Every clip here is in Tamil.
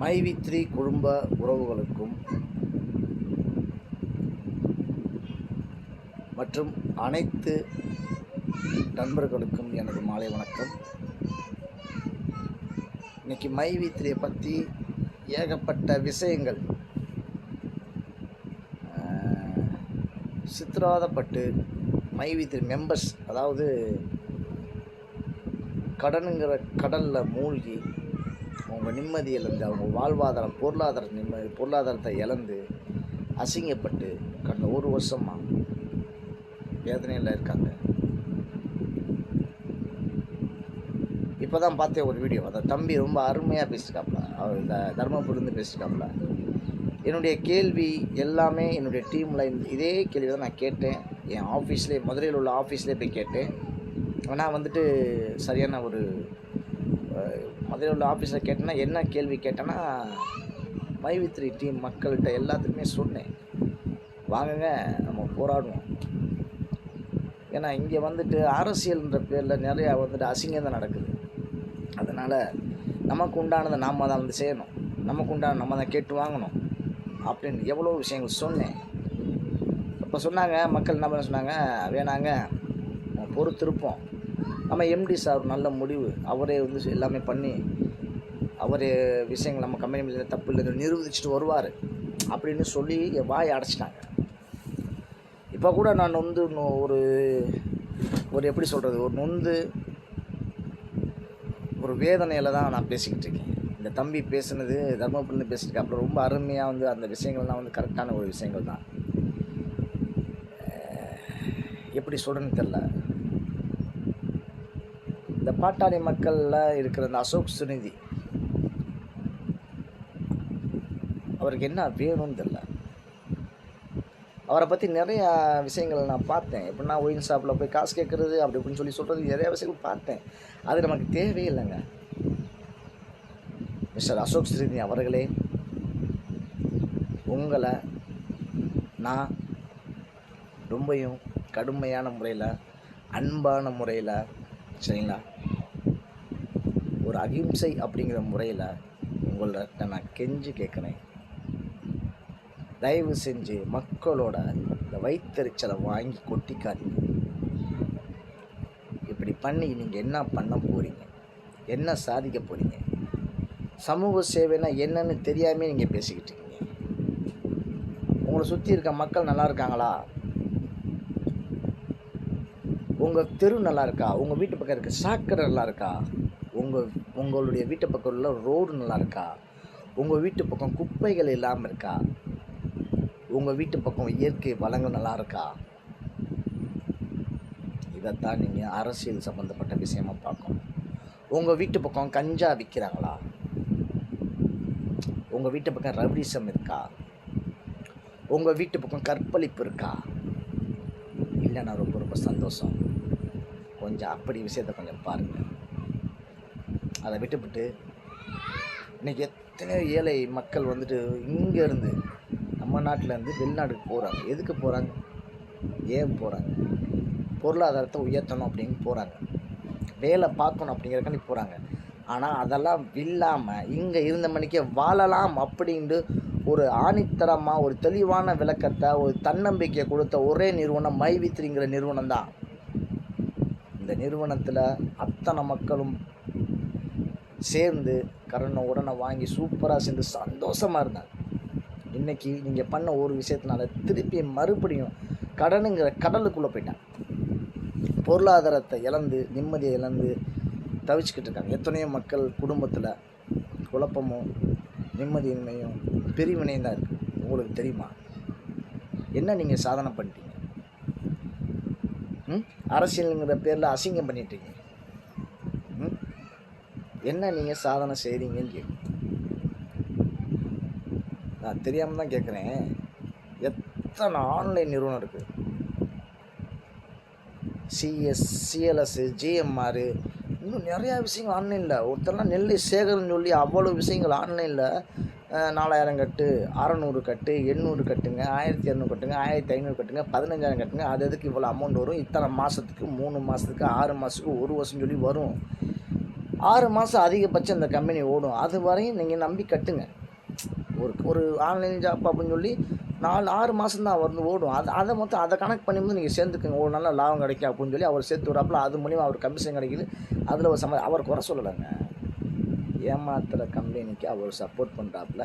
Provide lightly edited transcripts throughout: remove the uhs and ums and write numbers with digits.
மைவி3 குடும்ப உறவுகளுக்கும் மற்றும் அனைத்து நண்பர்களுக்கும் எனது மாலை வணக்கம். இன்றைக்கி மைவி3 பற்றி ஏகப்பட்ட விஷயங்கள் சித்திராதப்பட்டு மைவி3 மெம்பர்ஸ், அதாவது கடனுங்கிற கடலில் மூழ்கி அவங்க நிம்மதி இழந்து, அவங்க வாழ்வாதாரம் பொருளாதாரத்தை இழந்து அசிங்கப்பட்டு கடந்த ஒரு வருஷமாக வேதனையில் இருக்காங்க. இப்போ தான் பார்த்தேன் ஒரு வீடியோ, அந்த தம்பி ரொம்ப அருமையாக பேசியிருக்காப்புல, அவர் இந்த தர்மபுரிலேருந்து பேசியிருக்காப்புல. என்னுடைய கேள்வி எல்லாமே என்னுடைய டீமில் இதே கேள்வி தான் நான் கேட்டேன். என் ஆஃபீஸ்லேயே, மதுரையில் உள்ள ஆஃபீஸ்லேயே போய் கேட்டேன். ஆனால் வந்துட்டு சரியான ஒரு மதுரையில் உள்ள ஆஃபீஸில் கேட்டேன்னா என்ன கேள்வி கேட்டேன்னா, மைவி3 டீம் மக்கள்கிட்ட எல்லாத்துக்குமே சொன்னேன், வாங்குங்க நம்ம போராடுவோம். ஏன்னா இங்கே வந்துட்டு அரசியல்ன்ற பேரில் நிறையா வந்துட்டு அசிங்கம் தான் நடக்குது. அதனால் நமக்கு உண்டானதை நாம் தான் வந்து செய்யணும், நமக்கு உண்டான நம்ம தான் கேட்டு வாங்கணும் அப்படின்னு எவ்வளோ விஷயங்கள் சொன்னேன். இப்போ சொன்னாங்க மக்கள், என்ன பண்ண சொன்னாங்க, வேணாங்க நம்ம பொறுத்திருப்போம், நம்ம எம்டி சார் நல்ல முடிவு, அவரே வந்து எல்லாமே பண்ணி அவரே விஷயங்கள் நம்ம கம்பெனி தப்பு இல்லை நிரூபிச்சுட்டு வருவார் அப்படின்னு சொல்லி வாயை அடைச்சிட்டாங்க. இப்போ கூட நான் வந்து ஒரு எப்படி சொல்கிறது, ஒரு நொந்து ஒரு வேதனையில் தான் நான் பேசிக்கிட்டு இருக்கேன். இந்த தம்பி பேசுனது தர்மபுரிலேருந்து பேசிட்டு அப்புறம் ரொம்ப அருமையாக வந்து அந்த விஷயங்கள்லாம் வந்து கரெக்டான ஒரு விஷயங்கள் தான். எப்படி சொல்கிறேன்னு தெரில. இந்த பாட்டாளி மக்களில் இருக்கிற இந்த அசோக் சுனிதி, அவருக்கு என்ன வேணும்னு தெரில. அவரை பற்றி நிறையா விஷயங்கள் நான் பார்த்தேன். எப்படின்னா ஒயின் ஷாப்பில் போய் காசு கேட்குறது அப்படி இப்படின்னு சொல்லி சொல்கிறது நிறையா விஷயங்கள் பார்த்தேன். அது நமக்கு தேவையில்லைங்க. மிஸ்டர் அசோக் சுனிதி அவர்களே, உங்களை நான் ரொம்பவும் கடுமையான முறையில், அன்பான முறையில், சரிங்களா, ஒரு அகிம்சை அப்படிங்கிற முறையில் உங்கள்கிட்ட நான் கெஞ்சி கேட்குறேன், தயவு செஞ்சு மக்களோட இந்த வயிற்றெரிச்சலை வாங்கி கொட்டிக்காதீங்க. இப்படி பண்ணி நீங்கள் என்ன பண்ண போகிறீங்க, என்ன சாதிக்க போகிறீங்க? சமூக சேவைனா என்னன்னு தெரியாமல் நீங்கள் பேசிக்கிட்டு இருக்கீங்க. உங்களை சுற்றி இருக்க மக்கள் நல்லா இருக்காங்களா? உங்கள் தெரு நல்லா இருக்கா? உங்கள் வீட்டு பக்கம் இருக்க சாக்கடை நல்லா இருக்கா? உங்களுடைய வீட்டு பக்கம் உள்ள ரோடு நல்லா இருக்கா? உங்கள் வீட்டு பக்கம் குப்பைகள் இல்லாமல் இருக்கா? உங்கள் வீட்டு பக்கம் இயற்கை வளங்கள் நல்லா இருக்கா? இதைத்தான் நீங்கள் அரசியல் சம்மந்தப்பட்ட விஷயமாக பார்க்கணும். உங்கள் வீட்டு பக்கம் கஞ்சா விற்கிறாங்களா? உங்கள் வீட்டு பக்கம் ரவுடிசம் இருக்கா? உங்கள் வீட்டு பக்கம் கற்பழிப்பு இருக்கா? இல்லைன்னா ரொம்ப ரொம்ப சந்தோஷம். கொஞ்சம் அப்படி விஷயத்தை கொஞ்சம் பாருங்கள். அதை விட்டுவிட்டு இன்றைக்கி எத்தனையோ ஏழை மக்கள் வந்துட்டு இங்கேருந்து நம்ம நாட்டிலேருந்து வெளிநாட்டுக்கு போகிறாங்க. எதுக்கு போகிறாங்க, ஏன் போகிறாங்க? பொருளாதாரத்தை உயர்த்தணும் அப்படின்னு போகிறாங்க, வேலை பார்க்கணும் அப்படிங்கிறக்காண்டி போகிறாங்க. ஆனால் அதெல்லாம் இல்லாமல் இங்கே இருந்த மணிக்கே வாழலாம் அப்படின்ட்டு ஒரு ஆணித்தரமாக ஒரு தெளிவான விளக்கத்தை, ஒரு தன்னம்பிக்கையை கொடுத்த ஒரே நிறுவனம் மைவி3ங்கிற நிறுவனம் தான். இந்த நிறுவனத்தில் அத்தனை மக்களும் சேர்ந்து கடனை உடனே வாங்கி சூப்பராக சேர்ந்து சந்தோஷமாக இருந்தாங்க. இன்றைக்கி நீங்கள் பண்ண ஒரு விஷயத்தினால திருப்பி மறுபடியும் கடனுங்கிற கடலுக்குள்ளே போயிட்டாங்க. பொருளாதாரத்தை இழந்து, நிம்மதியை இழந்து தவிச்சுக்கிட்டு இருக்காங்க. எத்தனையோ மக்கள் குடும்பத்தில் குழப்பமும் நிம்மதியின்மையும் பிரிவினையும் தான் இருக்குது. உங்களுக்கு தெரியுமா என்ன நீங்கள் சாதனை பண்ணிட்டீங்க? அரசியலுங்கிற பேரில் அசிங்கம் பண்ணிட்டீங்க. என்ன நீங்கள் சாதனை செய்கிறீங்கன்னு கேட்கும். நான் தெரியாமல் தான் கேட்குறேன். எத்தனை ஆன்லைன் நிறுவனம் இருக்குது, சிஎல்எஸ், ஜிஎம்ஆர், இன்னும் நிறையா விஷயங்கள் ஆன்லைனில். ஒருத்தர்லாம் நெல்லை சேகர்னு சொல்லி அவ்வளோ விஷயங்கள் ஆன்லைனில் 4000 கட்டு, 600 கட்டு, 800 கட்டுங்க, 1200 கட்டுங்க, 1500 கட்டுங்க, 15000 கட்டுங்க, அது எதுக்கு இவ்வளோ அமௌண்ட் வரும், இத்தனை மாதத்துக்கு, 3 மாதத்துக்கு, 6 மாதத்துக்கு, 1 வருஷம் சொல்லி வரும். 6 மாதம் அதிகபட்சம் இந்த கம்பெனி ஓடும். அது வரையும் நீங்கள் நம்பி கட்டுங்க. ஒரு ஒரு ஆன்லைன் ஜாப் அப்படின்னு சொல்லி 6 மாதம் தான் வந்து ஓடும். அதை மொத்தம் அதை கணக்கு பண்ணும்போது நீங்கள் சேர்ந்துக்குங்க. ஒரு நல்ல லாபம் கிடைக்கும் அப்படின்னு சொல்லி அவர் சேர்த்து விட்றாப்புல. அது மூலிமா அவர் கமிஷன் கிடைக்குது. அதில் ஒரு அவர் குறை சொல்லலைங்க. ஏமாத்துகிற கம்பெனிக்கு அவர் சப்போர்ட் பண்ணுறாப்புல.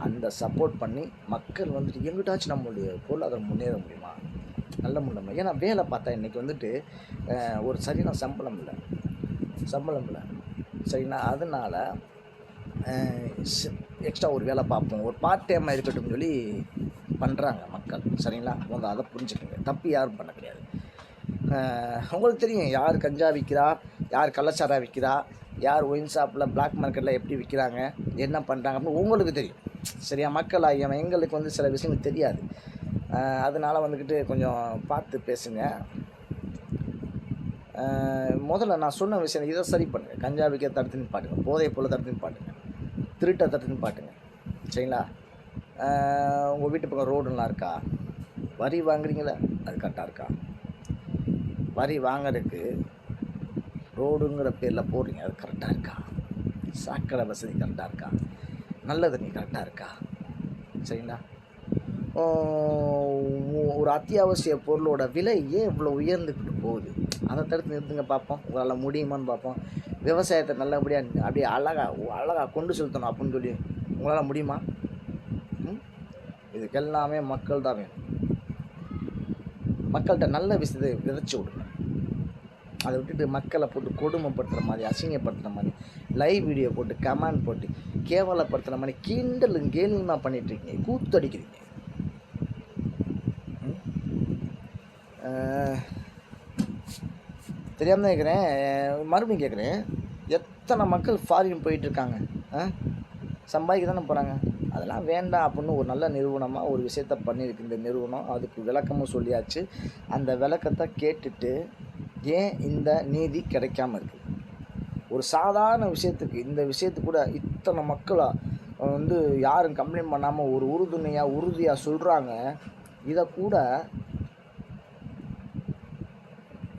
அந்த சப்போர்ட் பண்ணி மக்கள் வந்துட்டு எங்கிட்டாச்சும் நம்மளுடைய பொருளாதாரம் முன்னேற முடியுமா? நல்ல முன்னேற. ஏன்னா வேலை பார்த்தா இன்றைக்கி வந்துட்டு ஒரு சரியான சம்பளம் இல்லை சரிங்களா? அதனால் எக்ஸ்ட்ரா ஒரு வேலை பார்ப்போம், ஒரு பார்ட் டைமாக இருக்கட்டும்னு சொல்லி பண்ணுறாங்க மக்கள். சரிங்களா? அவங்க அதை புரிஞ்சுக்கோங்க. தப்பு யாரும் பண்ண கிடையாது. உங்களுக்கு தெரியும் யார் கஞ்சா விற்கிறா, யார் கள்ளச்சாராயம் விற்கிறா, யார் ஒயின் ஷாப்பில் பிளாக் மார்க்கெட்டில் எப்படி விற்கிறாங்க, என்ன பண்ணுறாங்க அப்படின்னு உங்களுக்கு தெரியும். சரியா? மக்கள் எங்களுக்கு வந்து சில விஷயங்கள் தெரியாது. அதனால் வந்துக்கிட்டு கொஞ்சம் பார்த்து பேசுங்க. முதல்ல நான் சொன்ன விஷயம் இதை சரி பண்ணுங்கள். கஞ்சா விற்க தடுத்துன்னு பாட்டுங்க, போதை பொருளை தடுத்துன்னு பாட்டுங்க, திருட்டை தடுத்துன்னு பாட்டுங்க. சரிங்களா? உங்கள் வீட்டு பக்கம் ரோடுலாம் இருக்கா? வரி வாங்குறீங்களா? அது கரெக்டாக இருக்கா? வரி வாங்குறதுக்கு ரோடுங்கிற பேரில் போடுறீங்க, அது கரெக்டாக இருக்கா? சாக்கடை வசதி கரெக்டாக இருக்கா? நல்ல தண்ணி கரெக்டாக இருக்கா? சரிங்களா? ஒரு அத்தியாவசிய பொருளோட விலை ஏன் இவ்வளோ உயர்ந்துக்கிட்டு போகுது? அதை தடுத்து நிறுத்துங்க பார்ப்போம். உங்களால் முடியுமான்னு பார்ப்போம். விவசாயத்தை நல்லபடியாக அப்படியே அழகாக கொண்டு செலுத்தணும் அப்படின்னு சொல்லி உங்களால் முடியுமா? இதுக்கெல்லாமே மக்கள் தான் வேணும். மக்கள்கிட்ட நல்ல விஷயத்தை விதைச்சி விடுங்க. அதை விட்டுட்டு மக்களை போட்டு கொடுமைப்படுத்துகிற மாதிரி, அசிங்கப்படுத்துகிற மாதிரி, லைவ் வீடியோ போட்டு கமெண்ட் போட்டு கேவலப்படுத்துகிற மாதிரி கிண்டலும் கேலியுமா பண்ணிகிட்ருக்கீங்க, கூத்தடிக்கிறீங்க. தெரியாமல் கேட்குறேன், மறுபடியும் கேட்குறேன், எத்தனை மக்கள் ஃபாரின் போயிட்டுருக்காங்க, சம்பாதிக்க தானே போகிறாங்க. அதெல்லாம் வேண்டாம் அப்படின்னு ஒரு நல்ல நிறுவனமாக ஒரு விஷயத்த பண்ணியிருக்கு இந்த நிறுவனம். அதுக்கு விளக்கமும் சொல்லியாச்சு. அந்த விளக்கத்தை கேட்டுட்டு ஏன் இந்த நீதி கிடைக்காம இருக்குது? ஒரு சாதாரண விஷயத்துக்கு, இந்த விஷயத்துக்கு கூட இத்தனை மக்களாக வந்து யாரும் கம்ப்ளைண்ட் பண்ணாமல் ஒரு உறுதியாக சொல்கிறாங்க. இதை கூட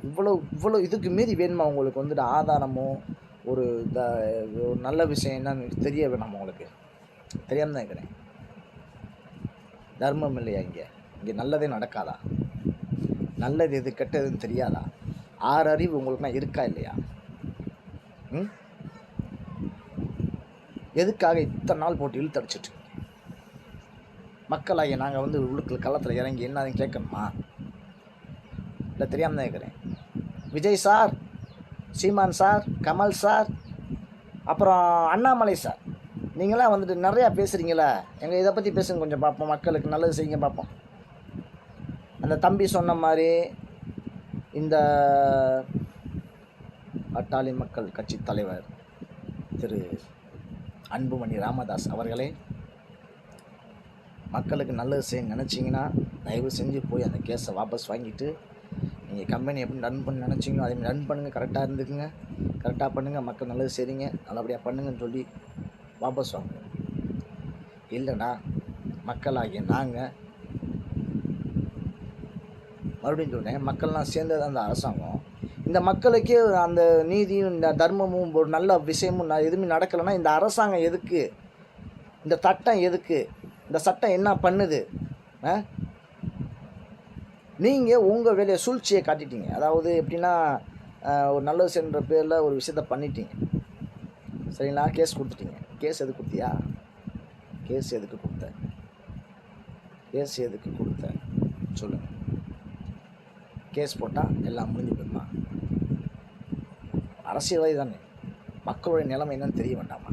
இவ்வளோ இதுக்கு மீறி வேணுமா உங்களுக்கு வந்துட்டு ஆதாரமோ ஒரு நல்ல விஷயம் என்னன்னு தெரிய வேணாமா உங்களுக்கு? தெரியாமல் தான் இருக்கிறேன். தர்மம் இல்லையா? இங்கே நல்லதே நடக்காதா? நல்லது எது கெட்டதுன்னு தெரியாதா? 6 அறிவு உங்களுக்குலாம் இருக்கா இல்லையா? எதுக்காக இத்தனை நாள் போட்டு இழுத்தடிச்சிட்டு மக்களாகிய நாங்கள் வந்து உள்ளுக்குள்ள களத்தில் இறங்கி என்னதுன்னு கேட்கணுமா? இல்லை தெரியாமல் தான் இருக்கிறேன். விஜய் சார், சீமான் சார், கமல் சார், அப்புறம் அண்ணாமலை சார், நீங்களாம் வந்துட்டு நிறையா பேசுகிறீங்களா? எங்கள் இதை பற்றி பேசுங்க கொஞ்சம் பார்ப்போம். மக்களுக்கு நல்லது செய்யுங்க பார்ப்போம். அந்த தம்பி சொன்ன மாதிரி இந்த பாட்டாளி மக்கள் கட்சி தலைவர் திரு அன்புமணி ராமதாஸ் அவர்களே, மக்களுக்கு நல்லது செய்ய நினச்சிங்கன்னா தயவு செஞ்சு போய் அந்த கேஸை வாபஸ் வாங்கிட்டு நீங்கள் கம்பெனி எப்படி ரன் பண்ண நினச்சிங்களோ அதேமாதிரி ரன் பண்ணுங்கள். கரெக்டாக இருந்துக்குங்க, கரெக்டாக பண்ணுங்கள், மக்கள் நல்லது செய்கிறீங்க, நல்லபடியாக பண்ணுங்கன்னு சொல்லி வாபஸ் வாங்க. இல்லைனா மக்களாகிய நாங்கள் மறுபடியும் சொல்கிறேன், மக்கள்லாம் சேர்ந்தது அந்த அரசாங்கம். இந்த மக்களுக்கே அந்த நீதியும் இந்த தர்மமும் ஒரு நல்ல விஷயமும் எதுவுமே நடக்கலைன்னா இந்த அரசாங்கம் எதுக்கு? இந்த சட்டம் எதுக்கு? இந்த சட்டம் என்ன பண்ணுது? நீங்கள் உங்கள் வேலையை சூழ்ச்சியை காட்டிட்டீங்க. அதாவது எப்படின்னா ஒரு நல்ல விஷயன்ற பேரில் ஒரு விஷயத்த பண்ணிட்டீங்க. சரிங்களா? கேஸ் கொடுத்துட்டீங்க. கேஸ் எதுக்கு கொடுத்தியா? கேஸ் எதுக்கு கொடுத்த சொல்லுங்கள். கேஸ் போட்டால் எல்லாம் முடிஞ்சு போயிருமா? அரசியல்வாதி தானே, மக்களுடைய நிலைமை என்னன்னு தெரிய வேண்டாமா?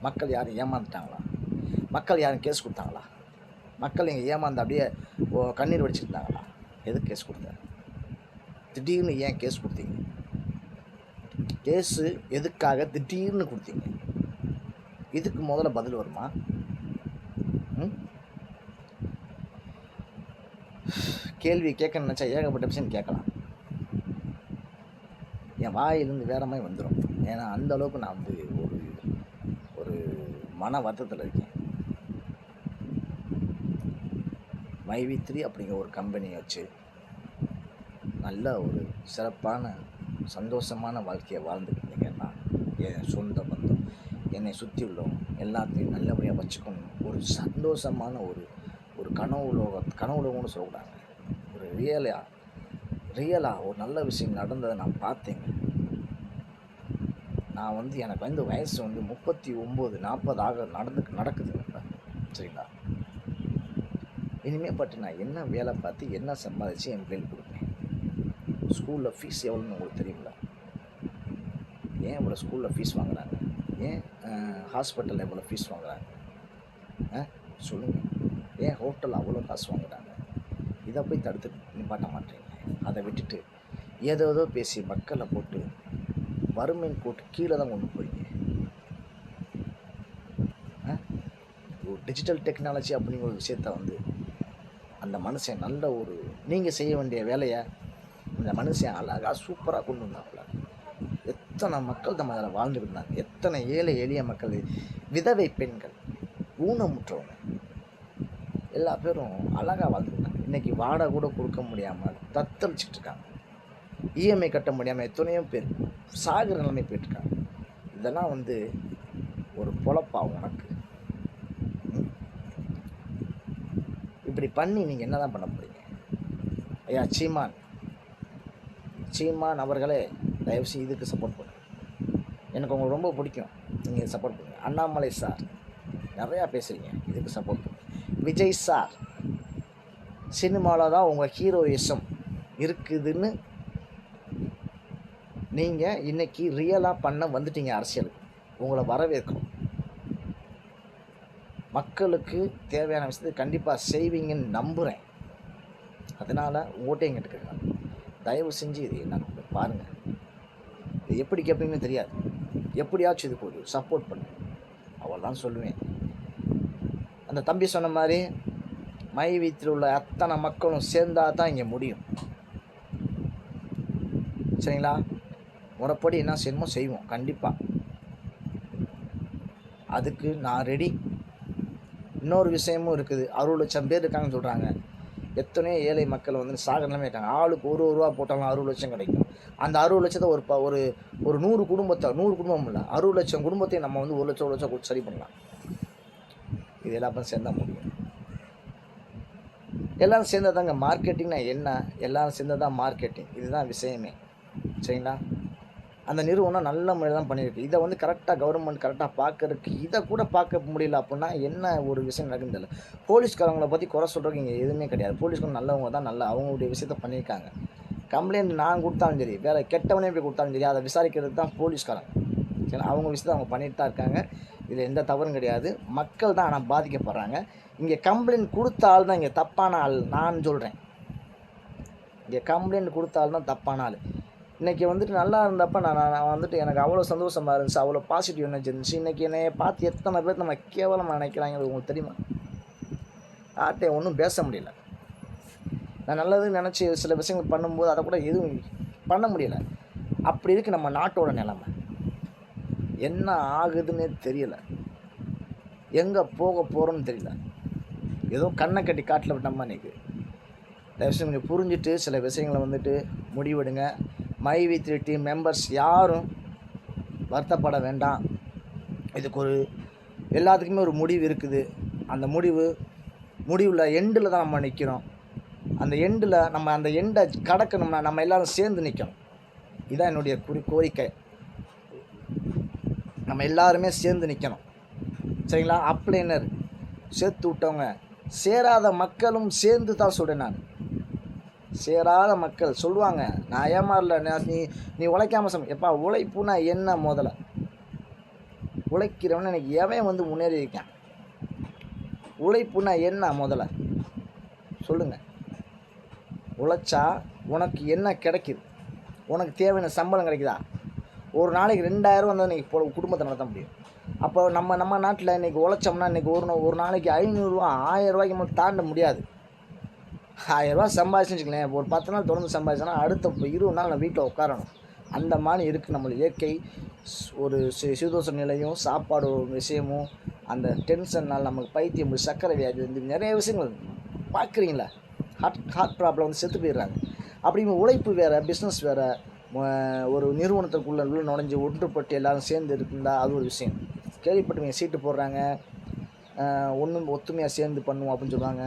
மக்கள் யாரும் ஏமாந்துட்டாங்களா? மக்கள் யாரும் கேஸ் கொடுத்தாங்களா? மக்கள் இங்கே ஏமாந்து அப்படியே கண்ணீர் வடிச்சிருந்தாங்களா? எதுக்கு கேஸ் கொடுத்த? திடீர்னு ஏன் கேஸ் கொடுத்தீங்க? கேஸு எதுக்காக திடீர்னு கொடுத்தீங்க? இதுக்கு முதல்ல பதில் வருமா? கேள்வி கேட்க நினச்சா ஏகப்பட்ட விஷயம் கேட்கலாம். என் வாயிலிருந்து வேற மாதிரி வந்துடும். ஏன்னா அந்த அளவுக்கு நான் வந்து ஒரு மன வருத்தத்தில் இருக்கேன். மைவி3 அப்படிங்கிற ஒரு கம்பெனியை வச்சு நல்ல ஒரு சிறப்பான சந்தோஷமான வாழ்க்கையை வாழ்ந்துக்கிட்டீங்கன்னா என் சொந்த பந்தம் என்னை சுற்றி உள்ளவங்க எல்லாத்தையும் நல்லபடியாக வச்சுக்கணும். ஒரு சந்தோஷமான ஒரு ஒரு கனவுலோகம்னு சொல்லக்கூடாது. ஒரு ரியலாக ஒரு நல்ல விஷயம் நடந்ததை நான் பார்த்தேங்க. நான் எனக்கு வயசு 39 40 நடக்குதுங்க இப்போ. சரிங்களா? இனிமேல் பட்டு நான் என்ன வேலை பார்த்து என்ன சம்பாதிச்சு என் பிள்ளைகளுக்கு கொடுப்பேன்? ஸ்கூலில் ஃபீஸ் எவ்வளோன்னு உங்களுக்கு தெரியுங்களா? ஏன் இவ்வளோ ஸ்கூலில் ஃபீஸ் வாங்குறாங்க? ஏன் ஹாஸ்பிட்டலில் எவ்வளோ ஃபீஸ் வாங்குறாங்க? சொல்லுங்கள். ஏன் ஹோட்டலில் அவ்வளோ காசு வாங்குறாங்க? இதை போய் தடுத்து நிப்பாட்ட மாட்டேங்க. அதை விட்டுட்டு ஏதோ பேசி மக்களை போட்டு வறுமையின் கோட்டு கீழே தான் கொண்டு போறீங்க. ஒரு டிஜிட்டல் டெக்னாலஜி அப்படிங்கிற ஒரு விஷயத்த அந்த மனுஷன் நல்ல ஒரு நீங்கள் செய்ய வேண்டிய வேலையை அந்த மனுஷன் அழகாக சூப்பராக கொண்டு வந்தாப்புல. எத்தனை மக்கள் நம்ம அதில் வாழ்ந்துருந்தாங்க. எத்தனை ஏழை எளிய மக்கள், விதவை பெண்கள், ஊனமுற்றவங்க எல்லா பேரும் அழகாக வாழ்ந்துருந்தாங்க. இன்றைக்கி வாடகை கூட கொடுக்க முடியாமல் தத்தளிச்சுட்டு இருக்காங்க. இஎம்ஐ கட்ட முடியாமல் எத்தனையோ பேர் சாகிற நிலைமை போயிட்டுருக்காங்க. இதெல்லாம் ஒரு பொழப்பா உனக்கு? இப்படி பண்ணி நீங்கள் என்ன தான் பண்ண போகிறீங்க? ஐயா சீமான் அவர்களே, தயவுசெய்து இதுக்கு சப்போர்ட் பண்ணுங்க. எனக்கு உங்களுக்கு ரொம்ப பிடிக்கும், நீங்கள் சப்போர்ட் பண்ணுங்க. அண்ணாமலை சார் நிறையா பேசுகிறீங்க, இதுக்கு சப்போர்ட் பண்ணுங்க. விஜய் சார், சினிமாவில் தான் உங்கள் ஹீரோயிசம் இருக்குதுன்னு நீங்கள் இன்றைக்கி ரியலாக பண்ண வந்துட்டீங்க. அரசியலுக்கு உங்களை வரவேற்கணும். மக்களுக்கு தேவையான விஷயத்தை கண்டிப்பாக செய்வீங்கன்னு நம்புகிறேன். அதனால் உங்கள்கிட்டையும் கேட்டுக்கிறேன், தயவு செஞ்சு இது என்ன பாருங்கள். இது எப்படி கேட்பீங்கன்னு தெரியாது, எப்படியாச்சும் இதுக்கு ஒரு சப்போர்ட் பண்ணு, அவ்வளோதான் சொல்லுவேன். அந்த தம்பி சொன்ன மாதிரி மை வீட்டில் உள்ள அத்தனை மக்களும் சேர்ந்தால் தான் இங்கே முடியும். சரிங்களா? முறைப்படி என்ன செய்யணுமோ செய்வோம் கண்டிப்பாக. அதுக்கு நான் ரெடி. இன்னொரு விஷயமும் இருக்குது. 60 லட்சம் பேர் இருக்காங்கன்னு சொல்கிறாங்க. எத்தனையோ ஏழை மக்கள் சாகர நிலைமை இருக்காங்க. ஆளுக்கு 1 ரூபா போட்டாலும் 60 லட்சம் கிடைக்கும். அந்த 60 லட்சத்தை ஒரு 100 குடும்பத்தை, 100 குடும்பம் இல்லை, 60 லட்சம் குடும்பத்தையும் நம்ம 1 லட்சம் கொடுத்து சரி பண்ணலாம். இது எல்லாரும் சேர்ந்தால் முடியும். எல்லோரும் சேர்ந்தால் தாங்க மார்க்கெட்டிங்னா என்ன? எல்லோரும் சேர்ந்தால் தான் மார்க்கெட்டிங். இதுதான் விஷயமே. சரிங்களா? அந்த நிறுவனம் நல்ல முறையில் தான் பண்ணியிருக்கு. இதை கரெக்டாக கவர்மெண்ட் கரெக்டாக பார்க்கறதுக்கு இதை கூட பார்க்க முடியல அப்படின்னா என்ன ஒரு விஷயம் நடக்குன்னு தெரியல. போலீஸ்காரங்களை பற்றி குறை சொல்கிறதுக்கு இங்கே எதுவுமே கிடையாது. போலீஸ்காரங்க நல்லவங்க தான், அவங்களுடைய விஷயத்த பண்ணியிருக்காங்க. கம்ப்ளைண்ட் நான் கொடுத்தாலும் சரி, வேறு கெட்டவனே போய் கொடுத்தாலும் சரி, அதை விசாரிக்கிறது தான் போலீஸ்காரங்க. சரி, அவங்க விஷயத்தை அவங்க பண்ணிட்டு தான் இருக்காங்க. இதில் எந்த தவறும் கிடையாது. மக்கள் தான் ஆனால் பாதிக்கப்படுறாங்க. இங்கே கம்ப்ளைண்ட் கொடுத்த ஆள் தான் இங்கே தப்பான ஆள். நான் சொல்கிறேன், இங்கே கம்ப்ளைண்ட் கொடுத்த ஆள் தான் தப்பான ஆள். இன்றைக்கி நல்லா இருந்தப்போ நான் எனக்கு அவ்வளோ சந்தோஷமாக இருந்துச்சு, அவ்வளோ பாசிட்டிவ் எனர்ஜி இருந்துச்சு. இன்றைக்கி என்னைய பார்த்து எத்தனை பேர் நம்ம கேவலமாக நினைக்கிறாங்க உங்களுக்கு தெரியுமா? யார்கிட்ட ஒன்றும் பேச முடியல. நான் நல்லது நினச்சி சில விஷயங்கள் பண்ணும்போது அதை கூட எதுவும் பண்ண முடியலை. அப்படி இருக்குது நம்ம நாட்டோட நிலைமை. என்ன ஆகுதுன்னே தெரியலை, எங்கே போக போகிறோன்னு தெரியல. ஏதோ கண்ணை கட்டி காட்டில் விட்டோம்மா. இன்றைக்கி தயவுசெய்து கொஞ்சம் புரிஞ்சுட்டு சில விஷயங்களை முடிவெடுங்க. மை வி3 டீம் மெம்பர்ஸ் யாரும் வருத்தப்பட வேண்டாம். இதுக்கு எல்லாத்துக்குமே ஒரு முடிவு இருக்குது. அந்த முடிவில் எண்டில் தான் நம்ம நிற்கிறோம். அந்த எண்டில் நம்ம அந்த எண்டை கடக்கணும்னா நம்ம எல்லோரும் சேர்ந்து நிற்கணும். இதுதான் என்னுடைய கோரிக்கை. நம்ம எல்லாருமே சேர்ந்து நிற்கணும். சரிங்களா? அப்ளைனர் சேர்த்து விட்டவங்க, சேராத மக்களும் சேர்ந்து தான் சொல்கிறேன். நான் சேராத மக்கள் சொல்லுவாங்க, நான் ஏமாறல, நீ உழைக்காமல் எப்பா உழைப்புனா என்ன? முதல்ல உழைக்கிறவன எனக்கு எவன் முன்னேறி இருக்கான்? உழைப்புனா என்ன முதல்ல சொல்லுங்கள். உழைச்சா உனக்கு என்ன கிடைக்குது? உனக்கு தேவையான சம்பளம் கிடைக்குதா? ஒரு நாளைக்கு 2000 வந்தால் இன்றைக்கி குடும்பத்தை நடத்த முடியும். அப்போ நம்ம நாட்டில் இன்றைக்கி உழைச்சோம்னா இன்றைக்கி ஒரு நாளைக்கு 500 ரூபா 1000 ரூபாய்க்கு மட்டும் தாண்ட முடியாது. 1000 ரூபா சம்பாதிச்சுன்னு வச்சுக்கலாம். ஒரு 10 நாள் தொடர்ந்து சம்பாதிச்சோன்னா அடுத்த 20 நாள் நான் வீட்டில் உட்காரணும். அந்த மாதிரி இருக்குது நம்மளுக்கு இயற்கை. ஒரு சீதோஷ நிலையும் சாப்பாடு விஷயமும் அந்த டென்ஷன்னால் நமக்கு பைத்தியம், சர்க்கரை வியாதி, நிறைய விஷயங்கள் பார்க்குறீங்களா? ஹார்ட் ப்ராப்ளம் செத்து போயிடுறாங்க. அப்படி உழைப்பு வேறு, பிஸ்னஸ் வேறு, ஒரு நிறுவனத்துக்குள்ளே உள்ள நுழைஞ்சு ஒன்றுபட்டு எல்லோரும் சேர்ந்து இருந்தால் அது ஒரு விஷயம். கேள்விப்பட்டிருக்கீங்க, சீட்டு போடுறாங்க, ஒன்றும் ஒத்துமையாக சேர்ந்து பண்ணுவோம் அப்படின்னு சொல்லுவாங்க.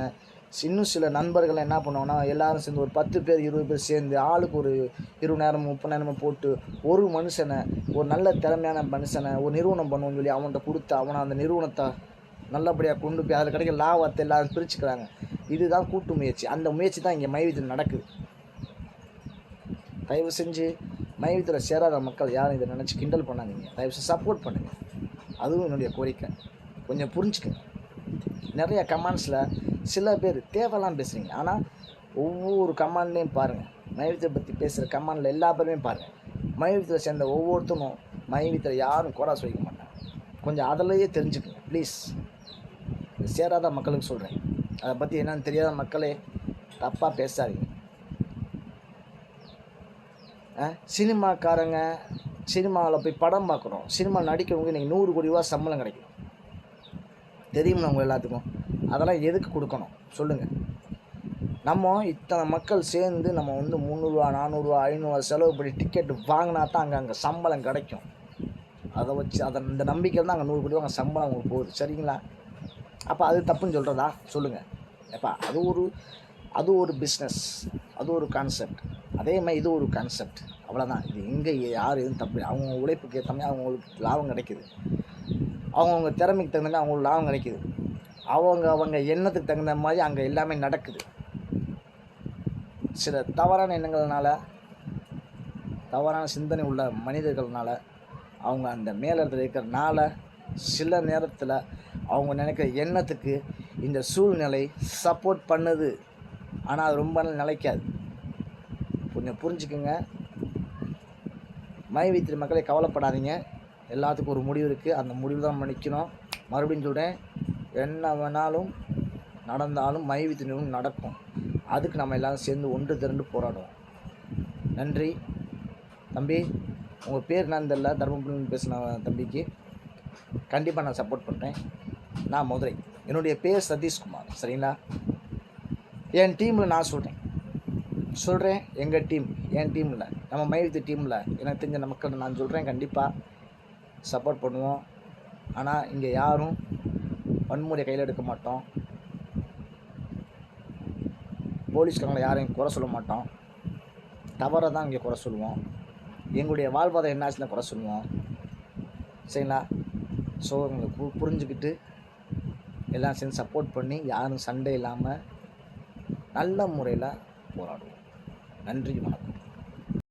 இன்னும் சில நண்பர்கள் என்ன பண்ணுவாங்கன்னா, எல்லோரும் சேர்ந்து ஒரு 10 பேர் 20 பேர் சேர்ந்து ஆளுக்கு ஒரு 20,000 30,000 போட்டு ஒரு மனுஷனை, ஒரு நல்ல திறமையான மனுஷனை ஒரு நிறுவனம் பண்ணுவோம்னு சொல்லி அவன்கிட்ட கொடுத்து அவனை அந்த நிறுவனத்தை நல்லபடியாக கொண்டு போய் அதில் கிடைக்கிற லாபத்தை எல்லோரும் பிரிச்சுக்கிறாங்க. இதுதான் கூட்டு முயற்சி. அந்த முயற்சி தான் இங்கே மையத்தில் நடக்குது. தயவு செஞ்சு மையத்தில் சேராத மக்கள் யாரும் இதை நினச்சி கிண்டல் பண்ணாதீங்க. தயவு செஞ்சு சப்போர்ட் பண்ணுங்கள். அதுவும் என்னுடைய கோரிக்கை. கொஞ்சம் புரிஞ்சுக்கங்க. நிறைய கமெண்ட்ஸில் சில பேர் தேவையெல்லாம் பேசுகிறீங்க. ஆனால் ஒவ்வொரு கமெண்ட்லேயும் பாருங்கள், மையத்தை பற்றி பேசுகிற கமெண்டில் எல்லா பேருமே பாருங்கள். மையத்தில் சேர்ந்த ஒவ்வொருத்தரும் மையத்தில் யாரும் குறை சொல்லிக்க மாட்டாங்க. கொஞ்சம் அதிலேயே தெரிஞ்சுக்கங்க ப்ளீஸ். சேராத மக்களுக்கு சொல்கிறேன். அதை பற்றி என்னன்னு தெரியாத மக்களே தப்பாக பேசாதீங்க. சினிமாக்காரங்க சினிமாவில் போய் படம் பார்க்குறோம். சினிமா நடிக்கிறவங்க இன்றைக்கி 100 கோடி ரூபா சம்பளம் கிடைக்கும். தெரியுமா உங்கள் எல்லாத்துக்கும்? அதெல்லாம் எதுக்கு கொடுக்கணும் சொல்லுங்கள்? நம்ம இத்தனை மக்கள் சேர்ந்து நம்ம வந்து 300 400 500 செலவு பண்ணி டிக்கெட் வாங்கினா தான் அங்கே சம்பளம் கிடைக்கும். அதை வச்சு இந்த நம்பிக்கையில் தான் அங்கே 100 கோடி ரூபா அங்கே சம்பளம் உங்களுக்கு போகுது. சரிங்களா? அப்போ அது தப்புன்னு சொல்கிறதா சொல்லுங்கள்? எப்பா அது ஒரு பிஸ்னஸ், அது ஒரு கான்செப்ட். அதே மாதிரி இது ஒரு கான்செப்ட். அவ்வளோதான். இது எங்கே யார் எதுவும் தப்பு. அவங்க உழைப்புக்கு ஏற்ற மாதிரி அவங்களுக்கு லாபம் கிடைக்கிது. அவங்கவுங்க திறமைக்கு தகுந்த மாதிரி அவங்களுக்கு லாபம் கிடைக்கிது. அவங்க எண்ணத்துக்கு தகுந்த மாதிரி அங்கே எல்லாமே நடக்குது. சில தவறான எண்ணங்கள்னால, தவறான சிந்தனை உள்ள மனிதர்கள்னால, அவங்க அந்த மேலிடத்தில் இருக்கிறனால சில நேரத்தில் அவங்க நினைக்கிற எண்ணத்துக்கு இந்த சூழ்நிலை சப்போர்ட் பண்ணுது. ஆனால் அது ரொம்ப நாள் நிலைக்காது. கொஞ்சம் புரிஞ்சுக்குங்க. மைவித்திரி மக்களை கவலைப்படாதீங்க. எல்லாத்துக்கும் ஒரு முடிவு இருக்குது. அந்த முடிவு தான் மன்னிக்கணும். மறுபடியும் சொல்கிறேன், என்ன வேணாலும் நடந்தாலும் மைவித்திரி நடக்கும். அதுக்கு நம்ம எல்லோரும் சேர்ந்து ஒன்று திரண்டு போராடுவோம். நன்றி தம்பி. உங்கள் பேர் என்னன்னு தெரியல, தர்மபுரின்னு பேசின தம்பிக்கு கண்டிப்பாக நான் சப்போர்ட் பண்ணுறேன். நான் மதுரை. என்னுடைய பேர் சதீஷ்குமார். சரிங்களா? என் டீமில் நான் சொல்கிறேன் எங்கள் டீம், என் டீமில், நம்ம மைவித்து டீமில் எனக்கு தெரிஞ்ச மக்கள் நான் சொல்கிறேன், கண்டிப்பாக சப்போர்ட் பண்ணுவோம். ஆனால் இங்கே யாரும் வன்முறையை கையில் எடுக்க மாட்டோம். போலீஸ்காரங்களை யாரையும் குறை சொல்ல மாட்டோம். தவறை தான் இங்கே குறை சொல்லுவோம். எங்களுடைய வாழ்வாதாரம் என்னாச்சுன்னு குறை சொல்லுவோம். சரிங்களா? ஸோ உங்களுக்கு புரிஞ்சுக்கிட்டு எல்லாம் சேர்ந்து சப்போர்ட் பண்ணி யாரும் சண்டை இல்லாமல் நல்ல முறையில் போராடுவோம். நன்றி, வணக்கம்.